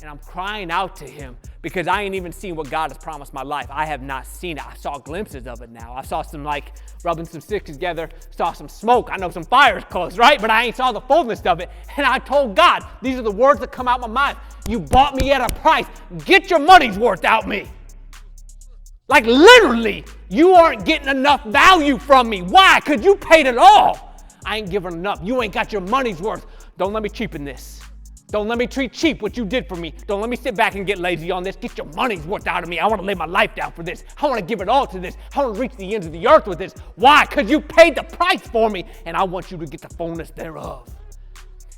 And I'm crying out to him because I ain't even seen what God has promised my life. I have not seen it. I saw glimpses of it now. I saw some rubbing some sticks together, saw some smoke. I know some fire's close, right? But I ain't saw the fullness of it. And I told God, these are the words that come out my mind. You bought me at a price. Get your money's worth out me. Like literally, you aren't getting enough value from me. Why? Because you paid it all. I ain't giving enough. You ain't got your money's worth. Don't let me cheapen this. Don't let me treat cheap what you did for me. Don't let me sit back and get lazy on this. Get your money's worth out of me. I want to lay my life down for this. I want to give it all to this. I want to reach the ends of the earth with this. Why? Because you paid the price for me, and I want you to get the fullness thereof.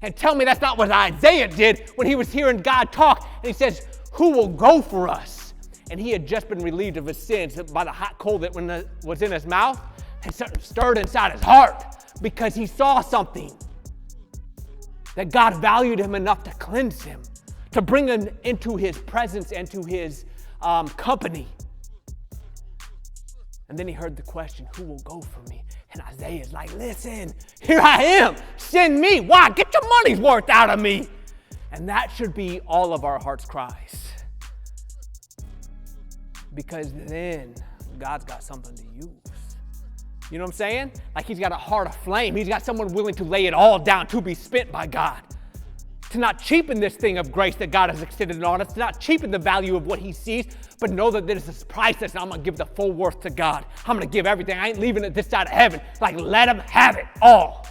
And tell me that's not what Isaiah did when he was hearing God talk, and he says, who will go for us? And he had just been relieved of his sins by the hot coal that was in his mouth and stirred inside his heart because he saw something. That God valued him enough to cleanse him, to bring him into his presence and to his company. And then he heard the question, who will go for me? And Isaiah's like, listen, here I am, send me. Why? Get your money's worth out of me. And that should be all of our heart's cries. Because then God's got something to use. You know what I'm saying? Like he's got a heart of flame. He's got someone willing to lay it all down to be spent by God. To not cheapen this thing of grace that God has extended on us. To not cheapen the value of what he sees, but know that there's this priceless and I'm going to give the full worth to God. I'm going to give everything. I ain't leaving it this side of heaven. Like let him have it all.